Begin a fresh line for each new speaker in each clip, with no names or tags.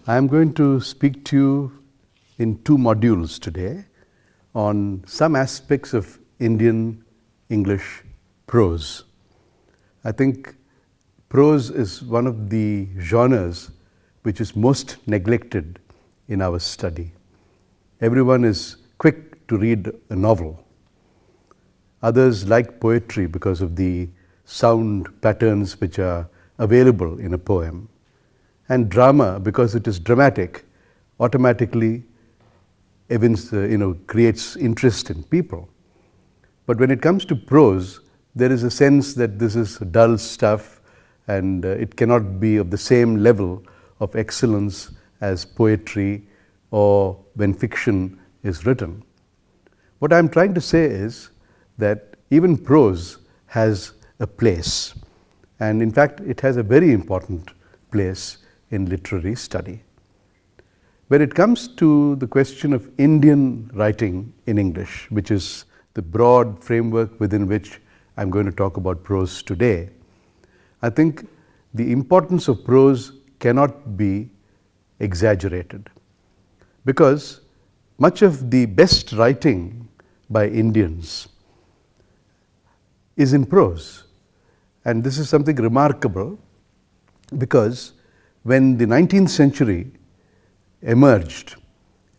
I am going to speak to you in two modules today on some aspects of Indian English prose. I think prose is one of the genres which is most neglected in our study. Everyone is quick to read a novel. Others like poetry because of the sound patterns which are available in a poem. And drama, because it is dramatic, automatically creates interest in people. But when it comes to prose, there is a sense that this is dull stuff and it cannot be of the same level of excellence as poetry or when fiction is written. What I'm trying to say is that even prose has a place, and in fact it has a very important place in literary study. When it comes to the question of Indian writing in English, which is the broad framework within which I'm going to talk about prose today, I think the importance of prose cannot be exaggerated, because much of the best writing by Indians is in prose. And this is something remarkable, because when the 19th century emerged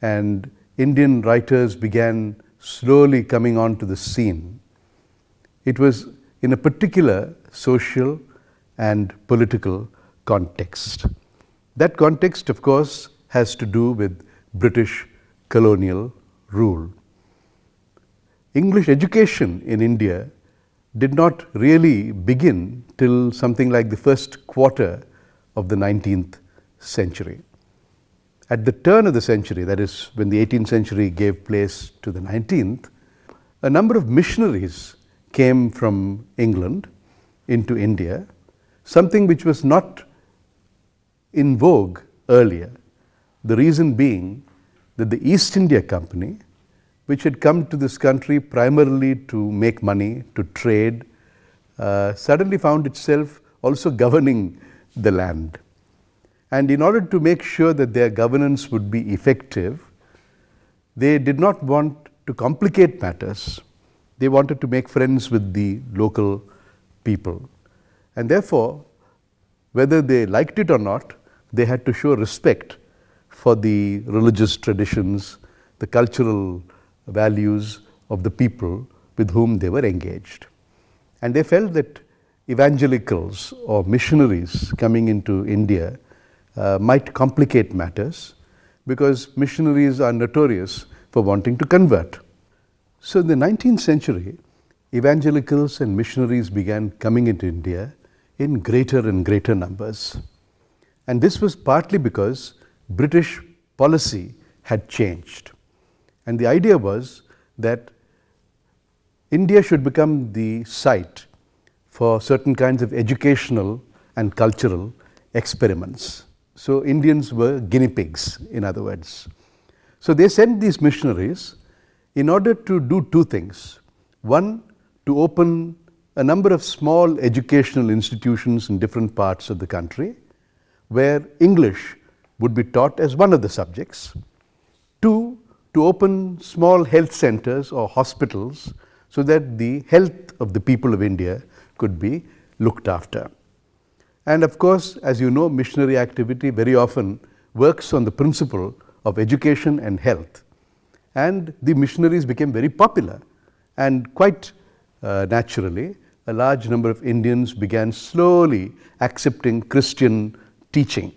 and Indian writers began slowly coming onto the scene, it was in a particular social and political context. That context, of course, has to do with British colonial rule. English education in India did not really begin till something like the first quarter of the 19th century. At the turn of the century, that is when the 18th century gave place to the 19th, a number of missionaries came from England into India, something which was not in vogue earlier. The reason being that the East India Company, which had come to this country primarily to make money, to trade, suddenly found itself also governing the land. And in order to make sure that their governance would be effective, they did not want to complicate matters. They wanted to make friends with the local people. And therefore, whether they liked it or not, they had to show respect for the religious traditions, the cultural values of the people with whom they were engaged. And they felt that evangelicals or missionaries coming into India might complicate matters, because missionaries are notorious for wanting to convert. So in the 19th century, evangelicals and missionaries began coming into India in greater and greater numbers. And this was partly because British policy had changed. And the idea was that India should become the site for certain kinds of educational and cultural experiments. So Indians were guinea pigs, in other words. So they sent these missionaries in order to do two things. One, to open a number of small educational institutions in different parts of the country, where English would be taught as one of the subjects. Two, to open small health centers or hospitals so that the health of the people of India could be looked after. And of course, as you know, missionary activity very often works on the principle of education and health. And the missionaries became very popular, and quite naturally, a large number of Indians began slowly accepting Christian teaching.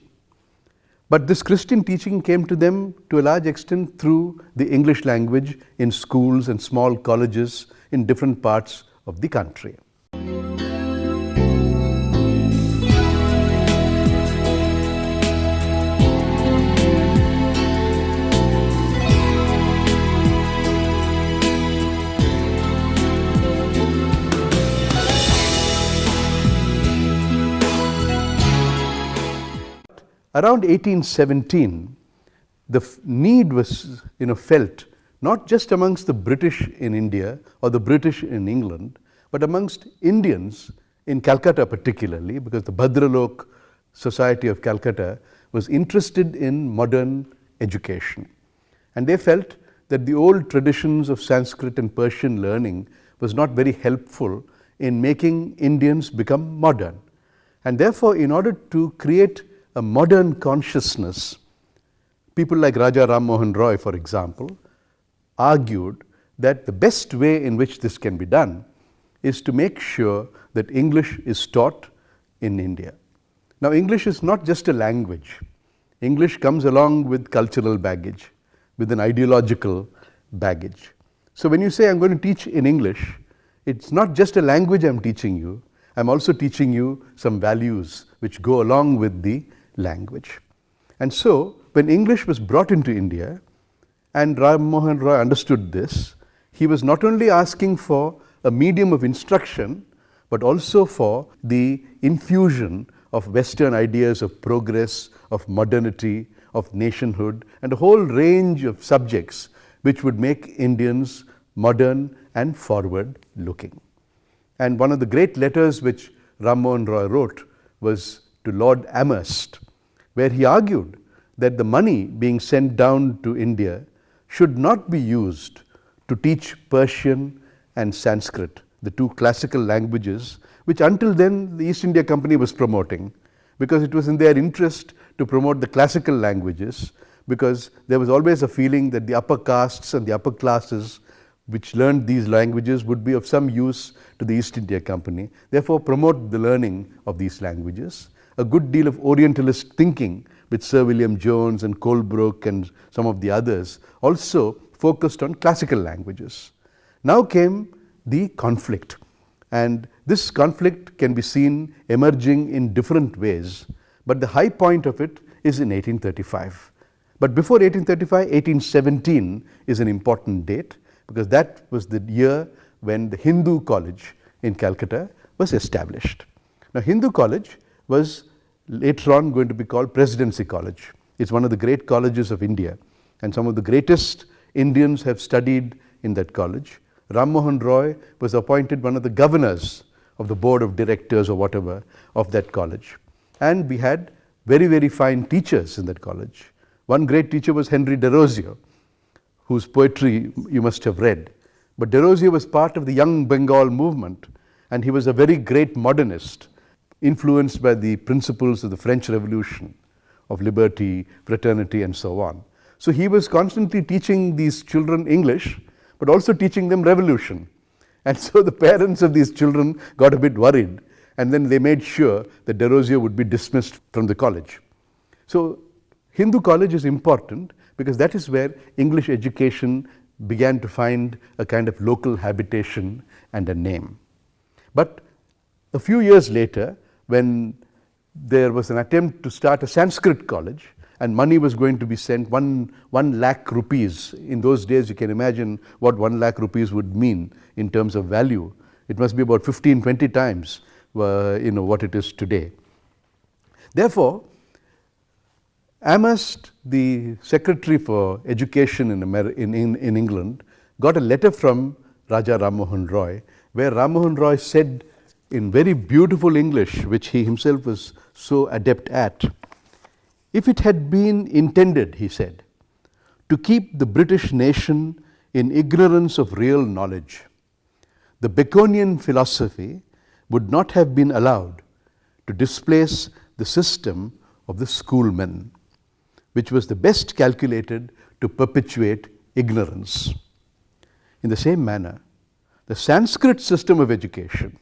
But this Christian teaching came to them to a large extent through the English language in schools and small colleges in different parts of the country. Around 1817, the need was felt not just amongst the British in India or the British in England, but amongst Indians in Calcutta particularly, because the Bhadralok Society of Calcutta was interested in modern education. And they felt that the old traditions of Sanskrit and Persian learning was not very helpful in making Indians become modern. And therefore, in order to create a modern consciousness, people like Raja Ram Mohan Roy, for example, argued that the best way in which this can be done is to make sure that English is taught in India. Now, English is not just a language. English comes along with cultural baggage, with an ideological baggage. So when you say I'm going to teach in English, it's not just a language I'm teaching you, I'm also teaching you some values which go along with the language. And so when English was brought into India, and Ram Mohan Roy understood this, he was not only asking for a medium of instruction, but also for the infusion of Western ideas of progress, of modernity, of nationhood, and a whole range of subjects which would make Indians modern and forward-looking. And one of the great letters which Ram Mohan Roy wrote was to Lord Amherst, where he argued that the money being sent down to India should not be used to teach Persian and Sanskrit, the two classical languages which until then the East India Company was promoting, because it was in their interest to promote the classical languages, because there was always a feeling that the upper castes and the upper classes which learned these languages would be of some use to the East India Company. Therefore, promote the learning of these languages. A good deal of Orientalist thinking with Sir William Jones and Colebrook and some of the others also focused on classical languages. Now came the conflict, and this conflict can be seen emerging in different ways, but the high point of it is in 1835. But before 1835, 1817 is an important date, because that was the year when the Hindu College in Calcutta was established. Now, Hindu College was later on going to be called Presidency College. It's one of the great colleges of India, and some of the greatest Indians have studied in that college. Ram Mohan Roy was appointed one of the governors of the board of directors or whatever of that college. And we had very, very fine teachers in that college. One great teacher was Henry Desrosiers, whose poetry you must have read. But Desrosiers was part of the Young Bengal movement, and he was a very great modernist, influenced by the principles of the French Revolution, of liberty, fraternity, and so on. So he was constantly teaching these children English, but also teaching them revolution. And so the parents of these children got a bit worried, and then they made sure that Desrosiers would be dismissed from the college. So Hindu College is important because that is where English education began to find a kind of local habitation and a name. But a few years later, when there was an attempt to start a Sanskrit college, and money was going to be sent, 1 lakh rupees. In those days, you can imagine what 1 lakh rupees would mean in terms of value. It must be about 15, 20 times what it is today. Therefore, Amherst, the Secretary for Education in England, got a letter from Raja Ram Mohan Roy, where Ram Mohan Roy said in very beautiful English, which he himself was so adept at, if it had been intended, he said, to keep the British nation in ignorance of real knowledge, the Baconian philosophy would not have been allowed to displace the system of the schoolmen, which was the best calculated to perpetuate ignorance. In the same manner, the Sanskrit system of education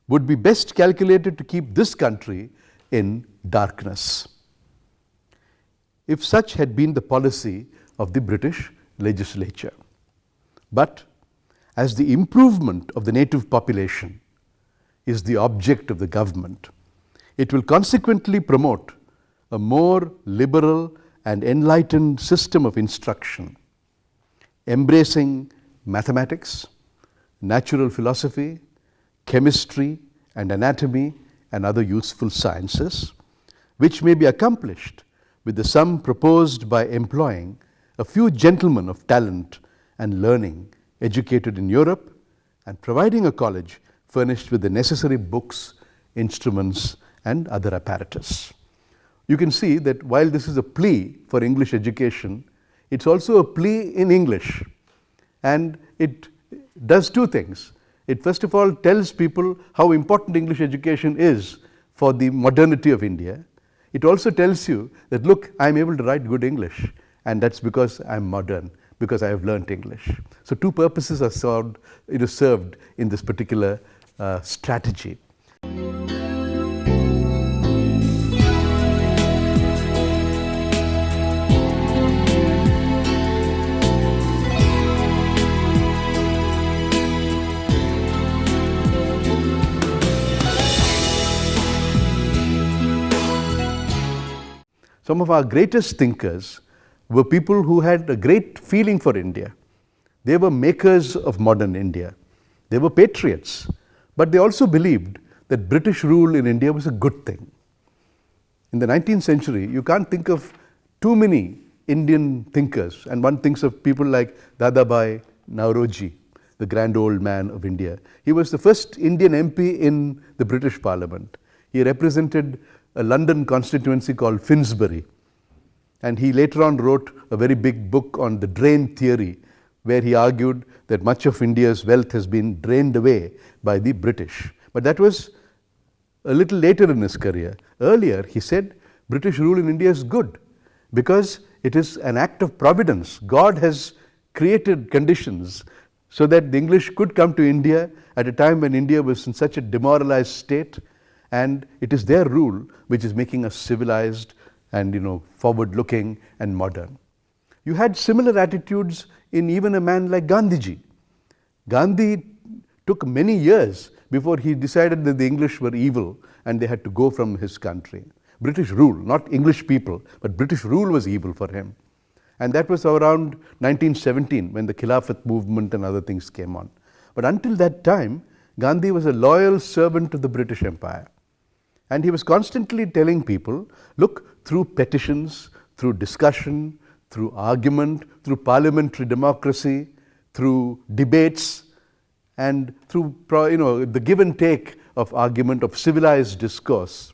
would be best calculated to keep this country in darkness, if such had been the policy of the British legislature. But as the improvement of the native population is the object of the government, it will consequently promote a more liberal and enlightened system of instruction, embracing mathematics, natural philosophy, chemistry and anatomy and other useful sciences, which may be accomplished with the sum proposed by employing a few gentlemen of talent and learning educated in Europe and providing a college furnished with the necessary books, instruments and other apparatus. you can see that while this is a plea for English education, it's also a plea in English. And it does two things. It first of all tells people how important English education is for the modernity of India. It also tells you that, look, I'm able to write good English, and that's because I'm modern, because I have learnt English. So two purposes are served in this particular strategy. Some of our greatest thinkers were people who had a great feeling for India. They were makers of modern India. They were patriots, but they also believed that British rule in India was a good thing. In the 19th century, you can't think of too many Indian thinkers, and one thinks of people like Dadabhai Naoroji, the grand old man of India. He was the first Indian MP in the British Parliament. He represented a London constituency called Finsbury. And he later on wrote a very big book on the drain theory, where he argued that much of India's wealth has been drained away by the British. But that was a little later in his career. Earlier, he said British rule in India is good because it is an act of providence. God has created conditions so that the English could come to India at a time when India was in such a demoralized state, and it is their rule which is making us civilized and forward-looking and modern. You had similar attitudes in even a man like Gandhiji. Gandhi took many years before he decided that the English were evil and they had to go from his country. British rule, not English people, but British rule was evil for him. And that was around 1917 when the Khilafat movement and other things came on. But until that time, Gandhi was a loyal servant to the British Empire. And he was constantly telling people, look, through petitions, through discussion, through argument, through parliamentary democracy, through debates, and through the give and take of argument, of civilized discourse,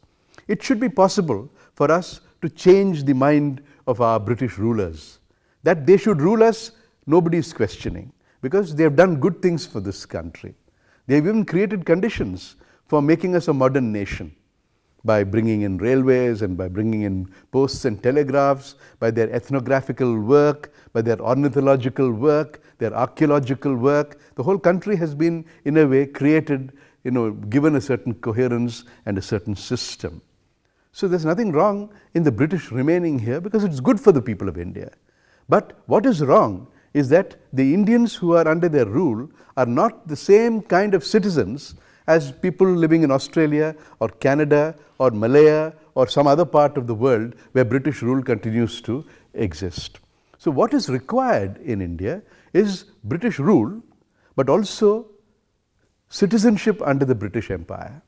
it should be possible for us to change the mind of our British rulers. That they should rule us, nobody is questioning, because they have done good things for this country. They have even created conditions for making us a modern nation, by bringing in railways and by bringing in posts and telegraphs, by their ethnographical work, by their ornithological work, their archaeological work. The whole country has been, in a way, created, given a certain coherence and a certain system. So there's nothing wrong in the British remaining here because it's good for the people of India. But what is wrong is that the Indians who are under their rule are not the same kind of citizens as people living in Australia or Canada or Malaya or some other part of the world where British rule continues to exist. So what is required in India is British rule, but also citizenship under the British Empire.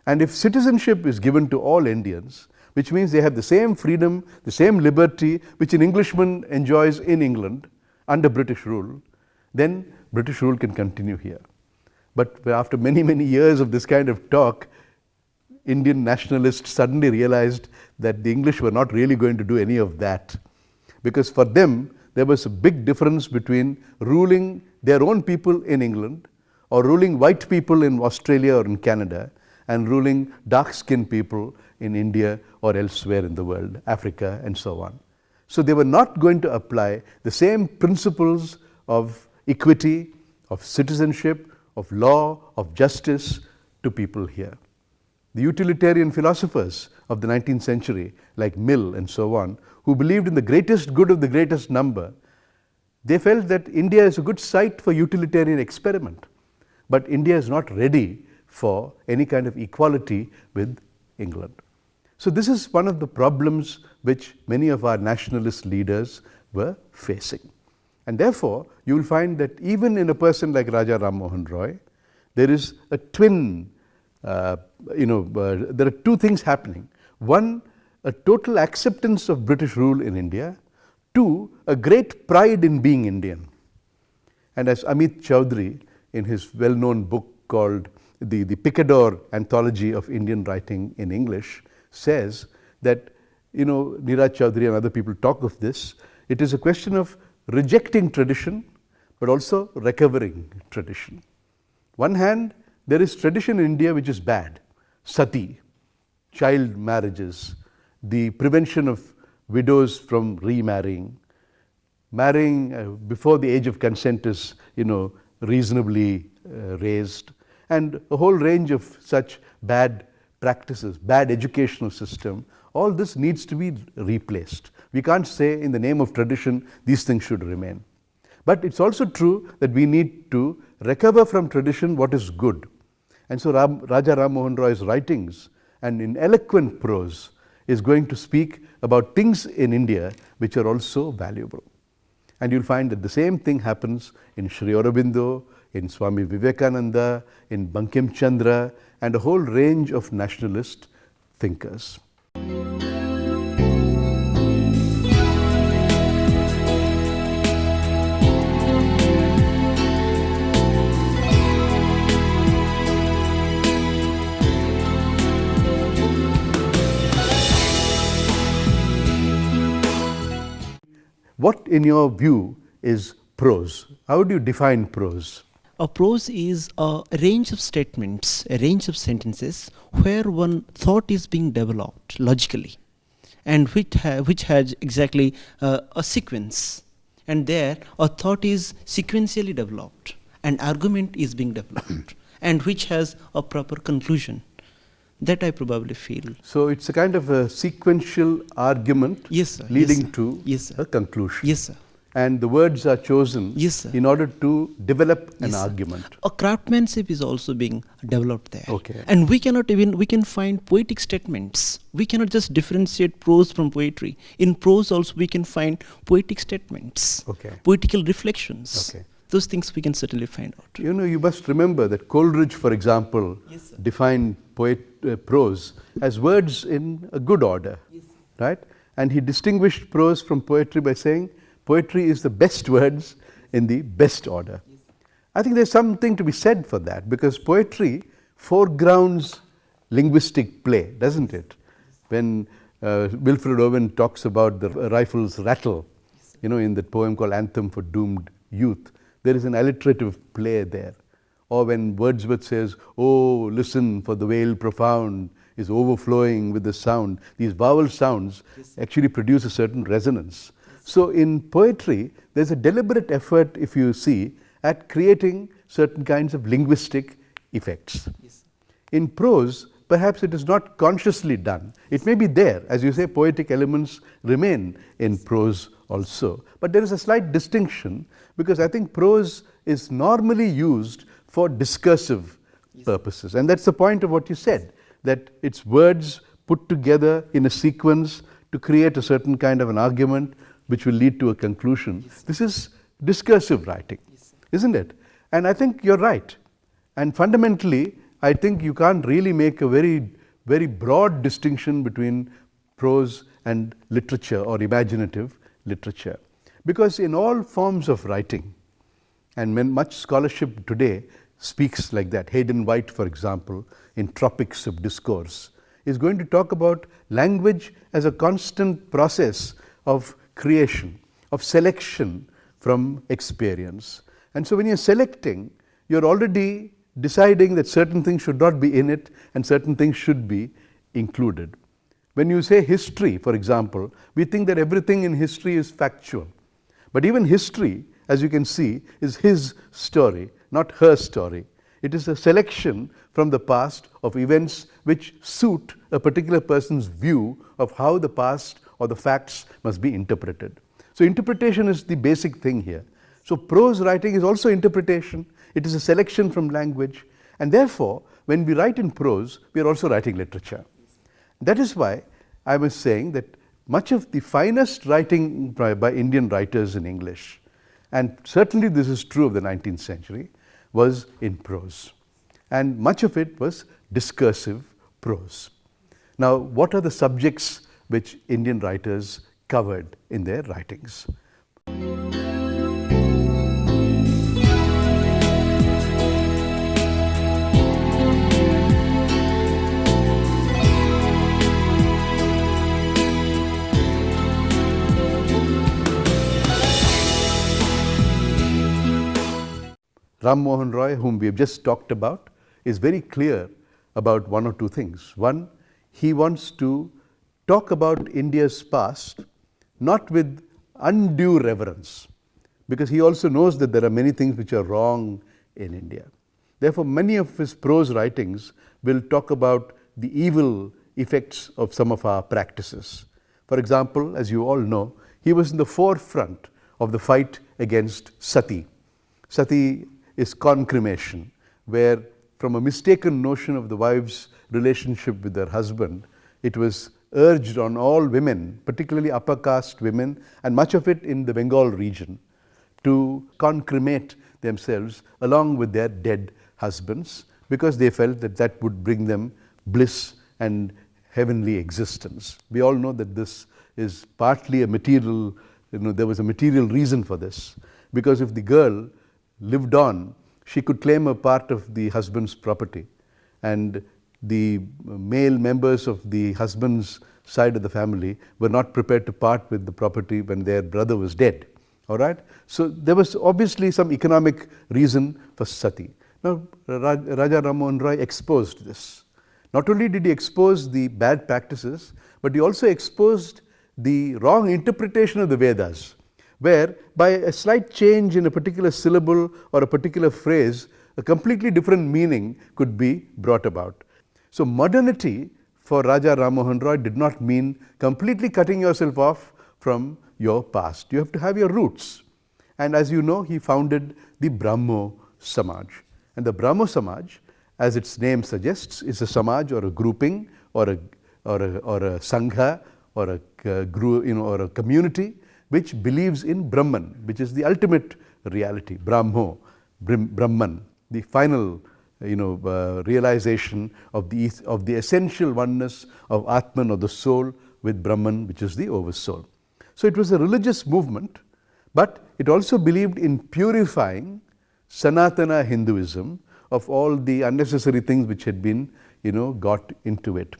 And if citizenship is given to all Indians, which means they have the same freedom, the same liberty which an Englishman enjoys in England under British rule, then British rule can continue here. But after many, many years of this kind of talk, Indian nationalists suddenly realized that the English were not really going to do any of that. Because for them, there was a big difference between ruling their own people in England or ruling white people in Australia or in Canada and ruling dark-skinned people in India or elsewhere in the world, Africa and so on. So they were not going to apply the same principles of equity, of citizenship, of law, of justice to people here. The utilitarian philosophers of the 19th century, like Mill and so on, who believed in the greatest good of the greatest number, they felt that India is a good site for utilitarian experiment. But India is not ready for any kind of equality with England. So this is one of the problems which many of our nationalist leaders were facing. And therefore, you will find that even in a person like Raja Ram Mohan Roy, there is a twin, there are two things happening. One, a total acceptance of British rule in India. Two, a great pride in being Indian. And as Amit Chaudhary, in his well-known book called the Picador Anthology of Indian Writing in English, says that Neeraj Chaudhary and other people talk of this. It is a question of rejecting tradition, but also recovering tradition. One hand, there is tradition in India which is bad. Sati, child marriages, the prevention of widows from remarrying, marrying before the age of consent is, reasonably raised, and a whole range of such bad practices, bad educational system. All this needs to be replaced. We can't say in the name of tradition these things should remain. But it's also true that we need to recover from tradition what is good. And so Raja Ram Mohan Roy's writings, and in eloquent prose, is going to speak about things in India which are also valuable. And you'll find that the same thing happens in Sri Aurobindo, in Swami Vivekananda, in Bankim Chandra, and a whole range of nationalist thinkers. What, in your view, is prose? How would you define prose?
A prose is a range of statements, a range of sentences where one thought is being developed logically, and which has exactly a sequence. And there a thought is sequentially developed, an argument is being developed, and which has a proper conclusion. That I probably feel.
So it's a kind of a sequential argument,
yes, sir.
Leading
yes,
to
yes,
a conclusion.
Yes, sir.
And the words are chosen,
yes, sir,
in order to develop an
yes,
argument.
A craftsmanship is also being developed there.
Okay.
And we can find poetic statements. We cannot just differentiate prose from poetry. In prose also we can find poetic statements,
okay,
poetical reflections.
Okay.
Those things we can certainly find out.
You must remember that Coleridge, for example,
yes,
defined prose as words in a good order,
yes,
right? And he distinguished prose from poetry by saying poetry is the best words in the best order.
Yes.
I think there's something to be said for that, because poetry foregrounds linguistic play, doesn't it? When Wilfred Owen talks about the rifle's rattle, in that poem called Anthem for Doomed Youth, there is an alliterative play there. Or when Wordsworth says, "Oh, listen, for the vale profound is overflowing with the sound," these vowel sounds actually produce a certain resonance. So in poetry, there's a deliberate effort, if you see, at creating certain kinds of linguistic effects.
Yes.
In prose, perhaps it is not consciously done. It may be there. As you say, poetic elements remain in prose also. But there is a slight distinction, because I think prose is normally used for discursive purposes. And that's the point of what you said, that it's words put together in a sequence to create a certain kind of an argument which will lead to a conclusion. This is discursive writing, isn't it? And I think you're right. And fundamentally, I think you can't really make a very, very broad distinction between prose and literature or imaginative literature. Because in all forms of writing, and when much scholarship today speaks like that, Hayden White, for example, in Tropics of Discourse, is going to talk about language as a constant process of creation, of selection from experience. And so when you're selecting, you're already deciding that certain things should not be in it and certain things should be included. When you say history, for example, we think that everything in history is factual. But even history, as you can see, is his story, not her story. It is a selection from the past of events which suit a particular person's view of how the past or the facts must be interpreted. So interpretation is the basic thing here. So prose writing is also interpretation. It is a selection from language. And therefore, when we write in prose, we are also writing literature. That is why I was saying that much of the finest writing by Indian writers in English, and certainly this is true of the 19th century, was in prose. And much of it was discursive prose. Now, what are the subjects which Indian writers covered in their writings? Ram Mohan Roy, whom we have just talked about, is very clear about one or two things. One, he wants to talk about India's past not with undue reverence, because he also knows that there are many things which are wrong in India. Therefore, many of his prose writings will talk about the evil effects of some of our practices. For example, as you all know, he was in the forefront of the fight against sati. Sati is concremation, where from a mistaken notion of the wife's relationship with her husband, it was urged on all women, particularly upper caste women, and much of it in the Bengal region, to concremate themselves along with their dead husbands, because they felt that that would bring them bliss and heavenly existence. We all know that this is partly a material, there was a material reason for this, because if the girl lived on, she could claim a part of the husband's property, and the male members of the husband's side of the family were not prepared to part with the property when their brother was dead. All right? So there was obviously some economic reason for sati. Now, Raja Ram Mohan Roy exposed this. Not only did he expose the bad practices, but he also exposed the wrong interpretation of the Vedas, where by a slight change in a particular syllable or a particular phrase, a completely different meaning could be brought about. So modernity for Raja Ram Mohan Roy did not mean completely cutting yourself off from your past. You have to have your roots. And as you know, he founded the Brahmo Samaj. And the Brahmo Samaj, as its name suggests, is a Samaj or a grouping or a Sangha or a community which believes in Brahman, which is the ultimate reality, Brahmo, Brahman, the final realization of the essential oneness of Atman or the soul with Brahman, which is the oversoul. So it was a religious movement, but it also believed in purifying Sanatana Hinduism of all the unnecessary things which had been got into it.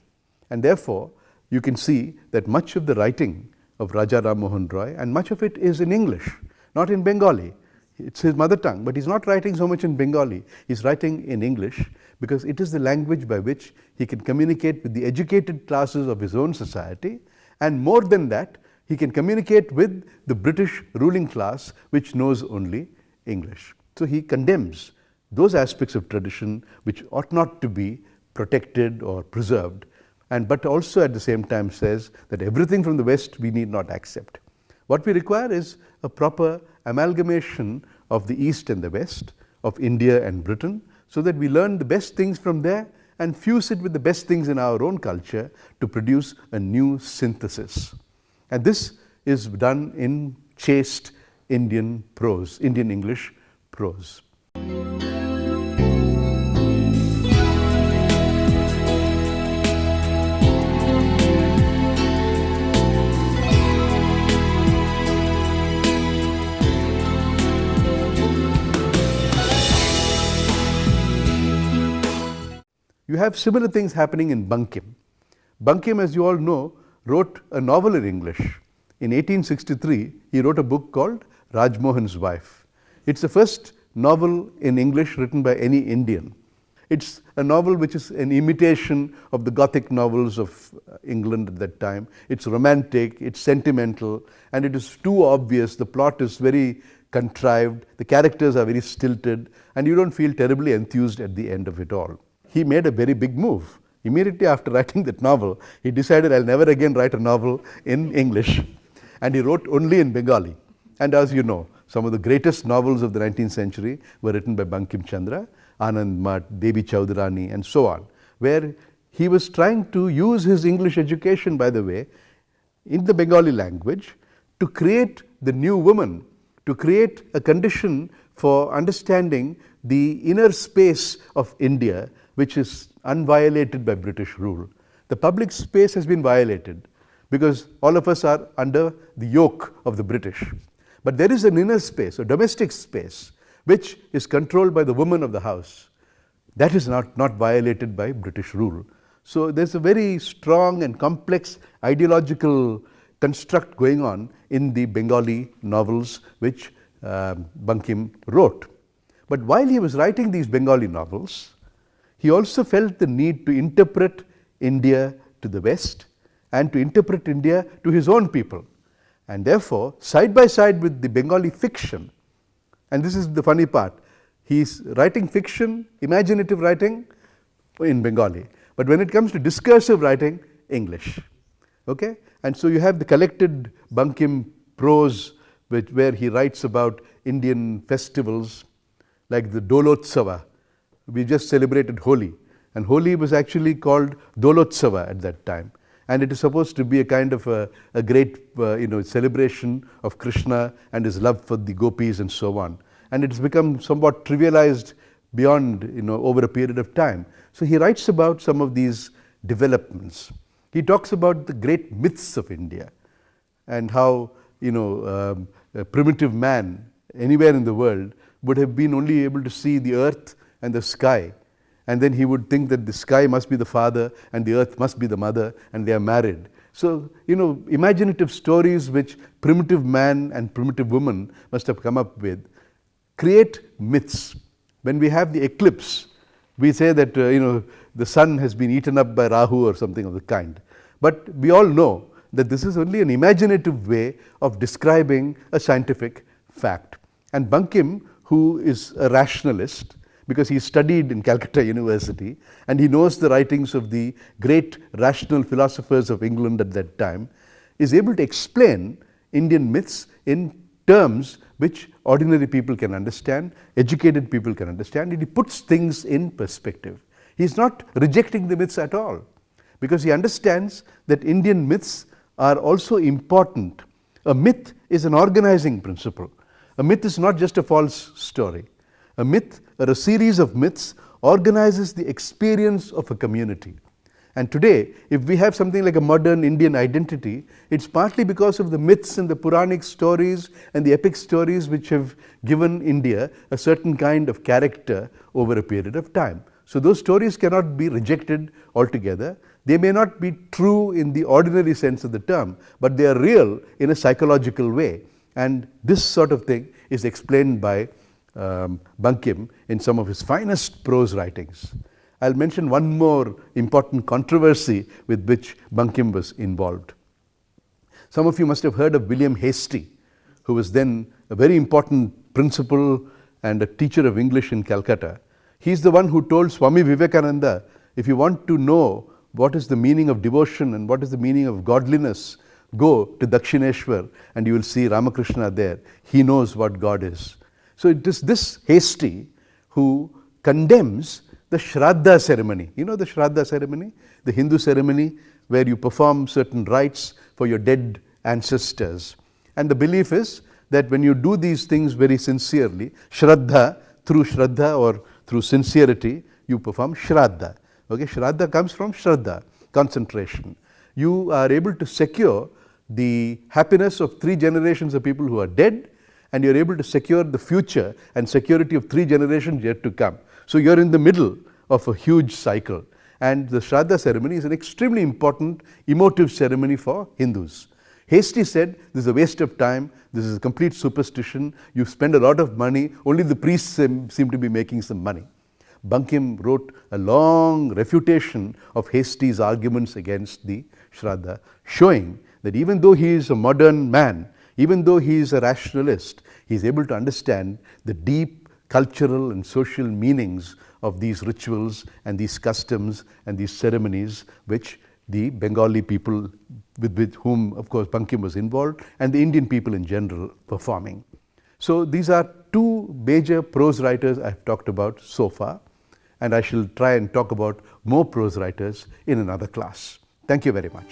And therefore, you can see that much of the writing of Raja Ram Mohan Roy, and much of it is in English, not in Bengali. It's his mother tongue, but he's not writing so much in Bengali. He's writing in English because it is the language by which he can communicate with the educated classes of his own society, and more than that, he can communicate with the British ruling class which knows only English. So he condemns those aspects of tradition which ought not to be protected or preserved, but also at the same time says that everything from the West we need not accept. What we require is a proper amalgamation of the East and the West, of India and Britain, so that we learn the best things from there and fuse it with the best things in our own culture to produce a new synthesis. And this is done in chaste Indian prose, Indian English prose. You have similar things happening in Bankim. Bankim, as you all know, wrote a novel in English. In 1863, he wrote a book called Rajmohan's Wife. It's the first novel in English written by any Indian. It's a novel which is an imitation of the Gothic novels of England at that time. It's romantic, it's sentimental, and it is too obvious. The plot is very contrived, the characters are very stilted, and you don't feel terribly enthused at the end of it all. He made a very big move. Immediately after writing that novel, he decided, I'll never again write a novel in English. And he wrote only in Bengali. And as you know, some of the greatest novels of the 19th century were written by Bankim Chandra, Anand Math, Devi Chowdhury, and so on, where he was trying to use his English education, by the way, in the Bengali language to create the new woman, to create a condition for understanding the inner space of India, which is unviolated by British rule. The public space has been violated because all of us are under the yoke of the British. But there is an inner space, a domestic space, which is controlled by the woman of the house. That is not violated by British rule. So there's a very strong and complex ideological construct going on in the Bengali novels which Bankim wrote. But while he was writing these Bengali novels, he also felt the need to interpret India to the West and to interpret India to his own people. And therefore, side by side with the Bengali fiction, and this is the funny part, he's writing fiction, imaginative writing in Bengali. But when it comes to discursive writing, English. Okay? And so you have the collected Bankim prose, where he writes about Indian festivals like the Dolotsava. We just celebrated Holi, and Holi was actually called Dolotsava at that time. And it is supposed to be a kind of a great celebration of Krishna and his love for the gopis and so on. And it has become somewhat trivialized beyond, over a period of time. So he writes about some of these developments. He talks about the great myths of India and how, a primitive man anywhere in the world would have been only able to see the earth and the sky. And then he would think that the sky must be the father and the earth must be the mother, and they are married. So, imaginative stories which primitive man and primitive woman must have come up with create myths. When we have the eclipse, we say that, the sun has been eaten up by Rahu or something of the kind. But we all know that this is only an imaginative way of describing a scientific fact. And Bankim, who is a rationalist, because he studied in Calcutta University and he knows the writings of the great rational philosophers of England at that time, is able to explain Indian myths in terms which ordinary people can understand, educated people can understand. He puts things in perspective. He's not rejecting the myths at all, because he understands that Indian myths are also important. A myth is an organizing principle. A myth is not just a false story. A myth, or a series of myths, organizes the experience of a community. And today, if we have something like a modern Indian identity, it's partly because of the myths and the Puranic stories and the epic stories which have given India a certain kind of character over a period of time. So those stories cannot be rejected altogether. They may not be true in the ordinary sense of the term, but they are real in a psychological way. And this sort of thing is explained by Bankim in some of his finest prose writings. I'll mention one more important controversy with which Bankim was involved. Some of you must have heard of William Hastie, who was then a very important principal and a teacher of English in Calcutta. He's the one who told Swami Vivekananda, if you want to know what is the meaning of devotion and what is the meaning of godliness, go to Dakshineshwar and you will see Ramakrishna there. He knows what God is. So it is this Hastie who condemns the Shraddha ceremony. You know the Shraddha ceremony? The Hindu ceremony where you perform certain rites for your dead ancestors. And the belief is that when you do these things very sincerely, Shraddha or through sincerity, you perform Shraddha. Okay, Shraddha comes from Shraddha, concentration. You are able to secure the happiness of 3 generations of people who are dead, and you're able to secure the future and security of 3 generations yet to come. So you're in the middle of a huge cycle. And the Shraddha ceremony is an extremely important emotive ceremony for Hindus. Hastie said, this is a waste of time, this is a complete superstition, you spend a lot of money, only the priests seem to be making some money. Bankim wrote a long refutation of Hastie's arguments against the Shraddha, showing that even though he is a modern man, even though he is a rationalist, he is able to understand the deep cultural and social meanings of these rituals and these customs and these ceremonies which the Bengali people with whom, of course, Bankim was involved, and the Indian people in general performing. So these are 2 major prose writers I've talked about so far, and I shall try and talk about more prose writers in another class. Thank you very much.